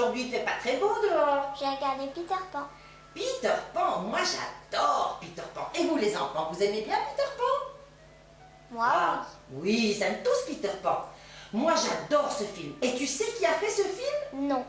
aujourd'hui? Il fait pas très beau dehors. J'ai regardé Peter Pan. Peter Pan, moi j'adore Peter Pan. Et vous les enfants, vous aimez bien Peter Pan? Moi, Ah, oui, ils aiment tous Peter Pan. Moi j'adore ce film. Et tu sais qui a fait ce film? non.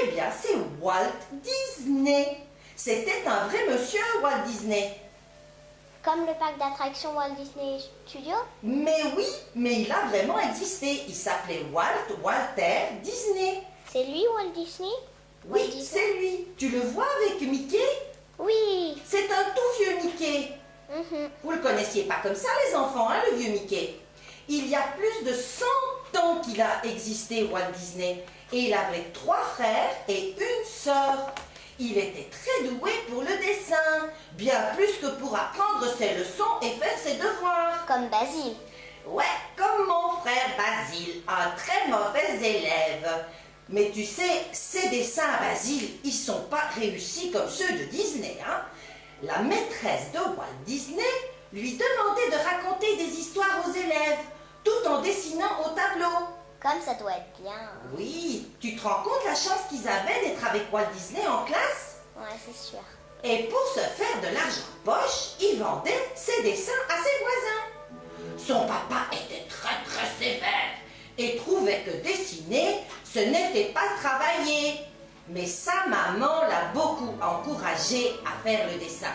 Eh bien, c'est Walt Disney. C'était un vrai monsieur, Walt Disney. Comme le parc d'attractions Walt Disney Studios? Mais oui, mais il a vraiment existé. Il s'appelait Walter Disney. C'est lui Walt Disney? Oui, Walt Disney? c'est lui. Tu le vois avec Mickey? Oui. C'est un tout vieux Mickey. Mhm. Vous le connaissiez pas comme ça, les enfants, hein, le vieux Mickey. Il y a plus de 100 ans qu'il a existé, Walt Disney. Et il avait 3 frères et une sœur. Il était très doué pour le dessin, bien plus que pour apprendre ses leçons et faire ses devoirs. Comme Basile. Ouais, comme mon frère Basile, un très mauvais élève. Mais tu sais, ces dessins à Basile, ils sont pas réussis comme ceux de Disney, hein. La maîtresse de Walt Disney lui demandait de raconter des histoires aux élèves, tout en dessinant au tableau. Comme ça doit être bien. Oui, tu te rends compte la chance qu'ils avaient d'être avec Walt Disney en classe? Ouais, c'est sûr. Et pour se faire de l'argent de poche, il vendait ses dessins à ses voisins. Son papa était très sévère et trouvait que dessiner, ce n'était pas travailler. Mais sa maman l'a beaucoup encouragé à faire le dessin.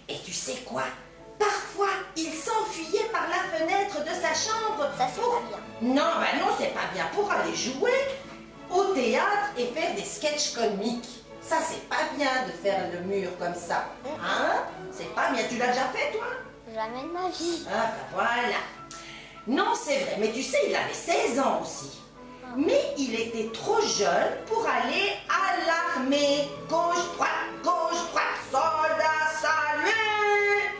Et tu sais quoi? Parfois, il s'enfuyait par la fenêtre de sa chambre. Ça, c'est pas bien. Non, ben non, c'est pas bien. Pour aller jouer au théâtre et faire des sketchs comiques. Ça, c'est pas bien de faire le mur comme ça. Hein? C'est pas bien. Tu l'as déjà fait, toi? Jamais de ma vie. Ah, ben voilà. Non, c'est vrai. Mais tu sais, il avait 16 ans aussi. Mais il était trop jeune pour aller à l'armée. Gauche, droite, soldat, salut!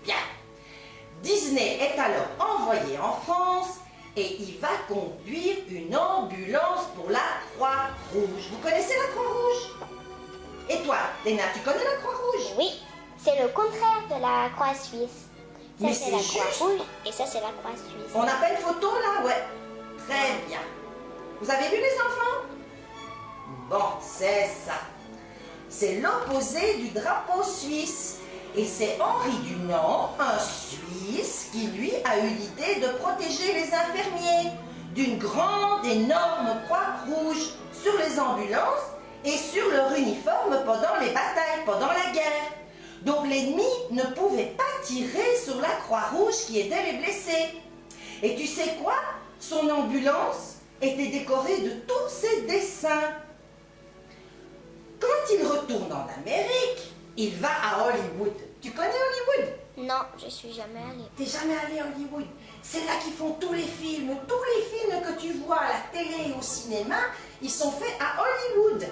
Bien. Disney est alors envoyé en France et il va conduire une ambulance pour la Croix-Rouge. Vous connaissez la Croix-Rouge? Et toi, Léna, tu connais la Croix-Rouge? Oui, c'est le contraire de la croix suisse. Ça, Mais c'est c'est la juste. croix rouge et ça, c'est la croix suisse. On a pas une photo là? Ouais. Très bien. Vous avez vu les enfants? Bon, c'est ça. C'est l'opposé du drapeau suisse. Et c'est Henri Dunant, un Suisse, qui lui a eu l'idée de protéger les infirmiers d'une grande, énorme croix rouge sur les ambulances et sur leur uniforme pendant les batailles, pendant la guerre. Donc l'ennemi ne pouvait pas tirer sur la croix rouge qui aidait les blessés. Et tu sais quoi? Son ambulance était décorée de tous ses dessins. Quand il retourne en Amérique, il va à Hollywood. Tu connais Hollywood? Non, je suis jamais allée. T'es jamais allé à Hollywood? C'est là qu'ils font tous les films. Tous les films que tu vois à la télé et au cinéma, ils sont faits à Hollywood.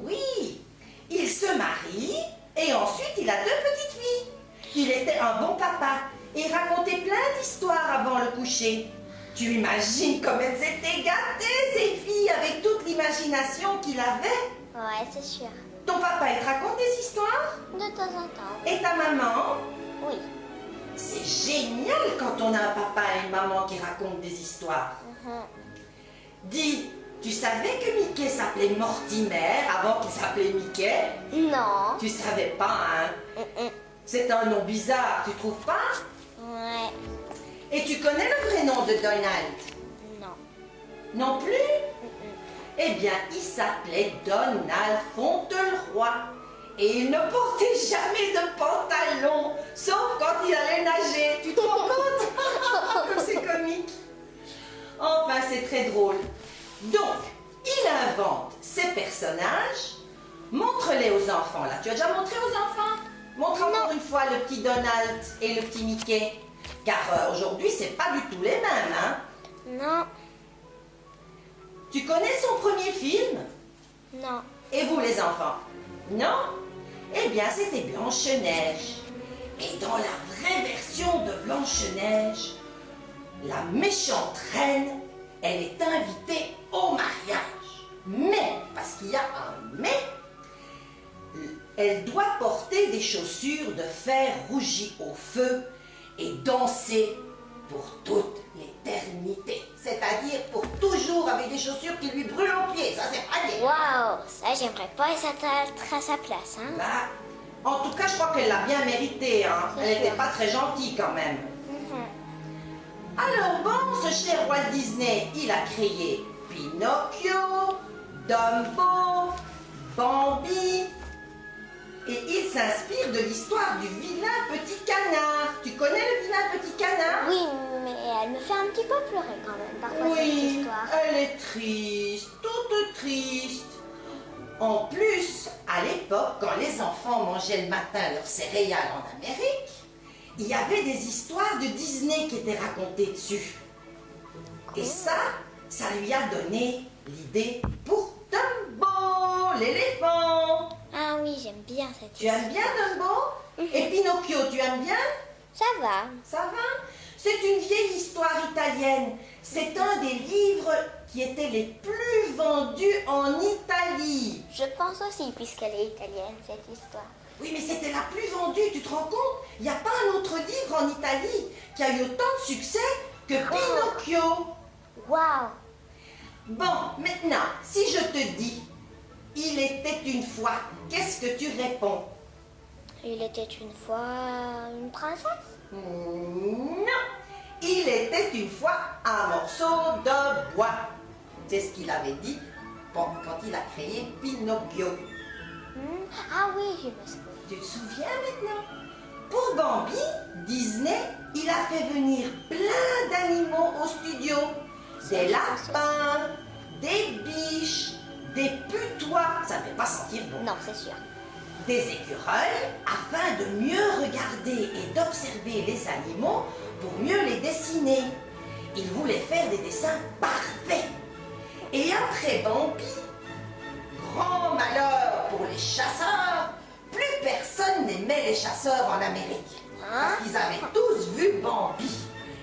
Oui. Il se marie et ensuite il a 2 petites filles. Il était un bon papa et il racontait plein d'histoires avant le coucher. Tu imagines comme elles étaient gâtées, ces filles, avec toute l'imagination qu'il avait? Ouais, c'est sûr. Ton papa, il te raconte des histoires? De temps en temps. Et ta maman? Oui. C'est génial quand on a un papa et une maman qui racontent des histoires. Dis, tu savais que Mickey s'appelait Mortimer avant qu'il s'appelait Mickey? Non. Tu savais pas, hein? C'est un nom bizarre, tu trouves pas? Ouais. Et tu connais le vrai nom de Donald? Non. Non plus? Eh bien, il s'appelait Donald Fauntleroy. Et il ne portait jamais de pantalon, sauf quand il allait nager. Tu te rends compte? Comme c'est comique. Enfin, c'est très drôle. Donc, il invente ces personnages. Montre-les aux enfants, là. Tu as déjà montré aux enfants? Montre encore une fois le petit Donald et le petit Mickey. Car aujourd'hui, c'est pas du tout les mêmes, hein? Non. Tu connais son premier film? Non. Et vous, les enfants? Non? Eh bien, c'était Blanche-Neige. Et dans la vraie version de Blanche-Neige, la méchante reine, elle est invitée au mariage. Mais, parce qu'il y a un mais, elle doit porter des chaussures de fer rougi au feu et danser pour toute l'éternité. C'est c'est-à-dire pour toujours avec des chaussures qui lui brûlent aux pieds. Ça, c'est pas bien. Waouh, ça j'aimerais pas être à sa place, hein. Bah, en tout cas, je crois qu'elle l'a bien mérité. Hein. C'est Elle sûr. n'était pas très gentille quand même. Mhm. Alors bon, ce cher Walt Disney, il a créé Pinocchio, Dumbo, Bambi, et il s'inspire de l'histoire du vilain petit canard. Tu connais le vilain petit canard? Oui, mais elle me fait un petit peu pleurer quand même, parfois, cette Oui, histoire. elle est triste, toute triste. En plus, à l'époque, quand les enfants mangeaient le matin leurs céréales en Amérique, il y avait des histoires de Disney qui étaient racontées dessus. Et ça lui a donné l'idée pour Dumbo, l'éléphant. Ah oui, j'aime bien cette Tu histoire. aimes bien Dumbo? Et Pinocchio, tu aimes bien? Ça va. Ça va? C'est une vieille histoire italienne. C'est un des livres qui étaient les plus vendus en Italie. Je pense aussi, puisqu'elle est italienne, cette histoire. Oui, mais c'était la plus vendue, tu te rends compte? Il n'y a pas un autre livre en Italie qui a eu autant de succès que Pinocchio. Waouh. Bon, maintenant, si je te dis « Il était une fois », qu'est-ce que tu réponds? Il était une fois une princesse. Non. Il était une fois un morceau de bois. C'est ce qu'il avait dit quand il a créé Pinocchio. Ah oui, je me souviens. Tu te souviens maintenant? Pour Bambi, Disney, il a fait venir plein d'animaux au studio. Des lapins, des biches, des putois, ça ne fait pas sentir bon. Non, c'est sûr. Des écureuils, afin de mieux regarder et d'observer les animaux pour mieux les dessiner. Il voulait faire des dessins parfaits. Et après Bambi, grand malheur pour les chasseurs, plus personne n'aimait les chasseurs en Amérique. Parce qu'ils avaient tous vu Bambi.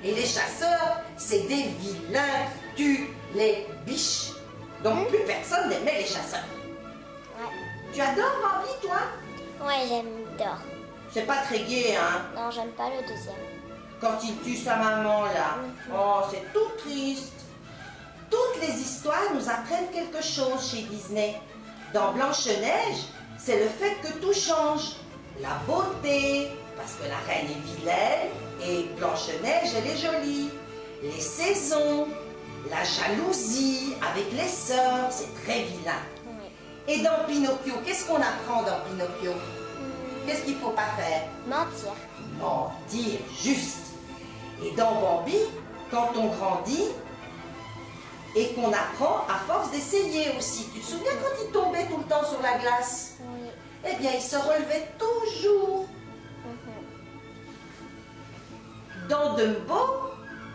Et les chasseurs, c'est des vilains qui tuent les biches. Donc plus personne n'aimait les chasseurs. Ouais. Tu adores Bambi, toi? Ouais, j'adore. C'est pas très gai, hein? Non, j'aime pas le deuxième. Quand il tue sa maman, là. Oh, c'est tout triste. Toutes les histoires nous apprennent quelque chose chez Disney. Dans Blanche-Neige, c'est le fait que tout change. La beauté, parce que la reine est vilaine, et Blanche-Neige, elle est jolie. Les saisons, la jalousie avec les sœurs, c'est très vilain. Oui. Et dans Pinocchio, qu'est-ce qu'on apprend dans Pinocchio? Qu'est-ce qu'il ne faut pas faire? Mentir. Mentir, juste. Et dans Bambi, quand on grandit et qu'on apprend à force d'essayer aussi. Tu te souviens quand il tombait tout le temps sur la glace? Oui. Eh bien, il se relevait toujours. Dans Dumbo,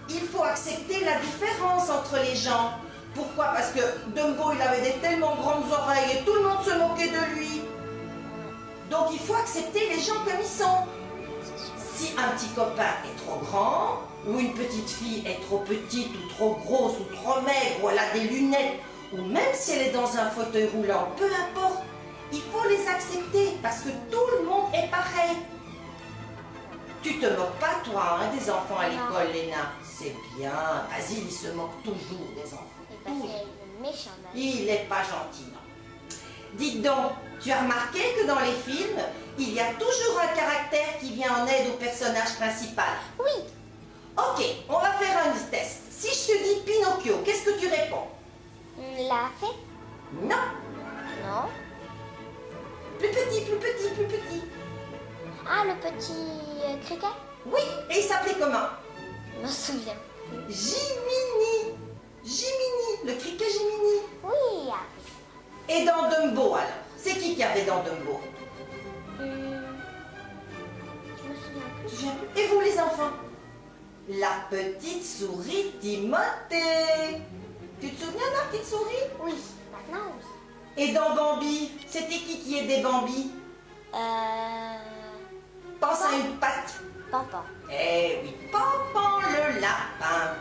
il faut accepter la différence entre les gens. Pourquoi? Parce que Dumbo, il avait des tellement grandes oreilles et tout le monde se moquait de lui. Donc, il faut accepter les gens comme ils sont. Si un petit copain est trop grand, ou une petite fille est trop petite, ou trop grosse, ou trop maigre, ou elle a des lunettes, ou même si elle est dans un fauteuil roulant, peu importe, il faut les accepter parce que tout le monde est pareil. Tu te moques pas, toi, hein, des enfants à l'école, Léna? C'est bien. Basile, il se moque toujours des enfants. Et parce qu'il est méchant, même. Il n'est pas gentil, non. Dites donc, tu as remarqué que dans les films, il y a toujours un caractère qui vient en aide au personnage principal? Oui. Ok, on va faire un test. Si je te dis Pinocchio, qu'est-ce que tu réponds? La fée? Non. Non. Plus petit, plus petit, plus petit. Ah, le petit criquet? Oui, et il s'appelait comment? Je me souviens. Jiminy. Jiminy, le criquet Jiminy. Oui. Ah. Et dans Dumbo, alors? C'est qui avait dans Dumbo? Je me souviens plus. Tu te souviens plus? Et vous, les enfants? La petite souris Timothée. Tu te souviens de la petite souris? Oui. Maintenant, oui. Et dans Bambi, c'était qui aidait Bambi? Pense à une patte. Pampan. Eh oui, Pampan le lapin.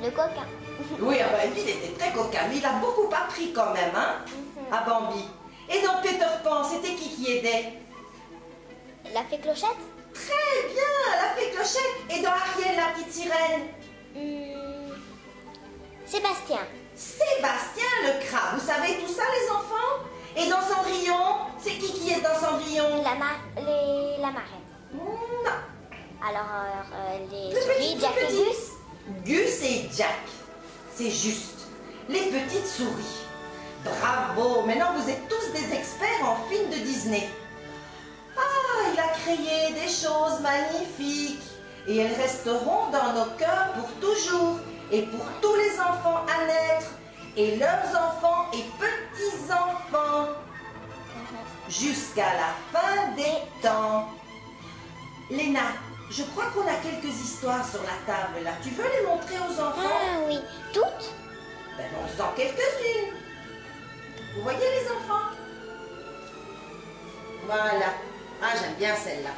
Le coquin. Oui, ah bah, lui, il était très coquin, mais il a beaucoup appris quand même, hein, à Bambi. Et dans Peter Pan, c'était qui aidait? La fée Clochette? Très bien, la fée Clochette. Et dans Ariel, la petite sirène? Sébastien. Sébastien le crabe. Vous savez tout ça, les enfants? Et dans Cendrillon, c'est qui est dans Cendrillon? La marraine. Non. Alors, les Le souris, petit, Jack le et petit. Gus. Gus et Jack. C'est juste. Les petites souris. Bravo. Maintenant, vous êtes tous des experts en films de Disney. Ah, il a créé des choses magnifiques. Et elles resteront dans nos cœurs pour toujours. Et pour tous les enfants à naître. Et leurs enfants et petits-enfants. Jusqu'à la fin des temps. Léna, je crois qu'on a quelques histoires sur la table là. Tu veux les montrer aux enfants? Ah oui. Toutes? Ben, montre-en quelques-unes. Vous voyez les enfants? Voilà. Ah, j'aime bien celle-là.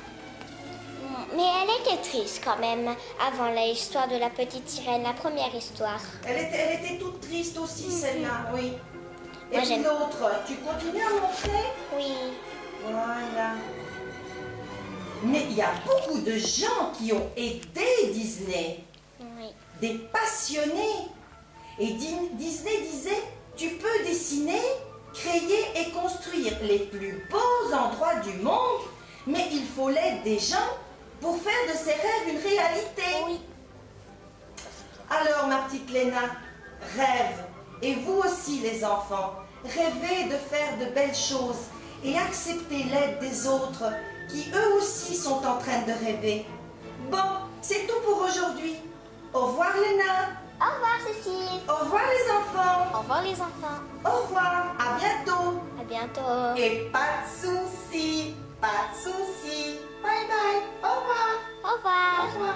Mais elle était triste quand même, avant l'histoire de la petite sirène, la première histoire. Elle était toute triste aussi, celle-là, oui. Et Moi, puis j'aime. l'autre, tu continues à montrer? Oui. Voilà. Mais il y a beaucoup de gens qui ont aidé Disney. Oui. Des passionnés. Et Disney disait, tu peux dessiner, créer et construire les plus beaux endroits du monde, mais il faut l'aide des gens pour faire de ces rêves une réalité. Oui. Alors, ma petite Léna, rêve. Et vous aussi, les enfants, rêvez de faire de belles choses et acceptez l'aide des autres qui, eux aussi, sont en train de rêver. Bon, c'est tout pour aujourd'hui. Au revoir, Léna. Au revoir, Cécile. Au revoir, les enfants. Au revoir, les enfants. Au revoir. À bientôt. À bientôt. Et pas de soucis. Pas de soucis. Bye bye. Au revoir. Au revoir. Au revoir.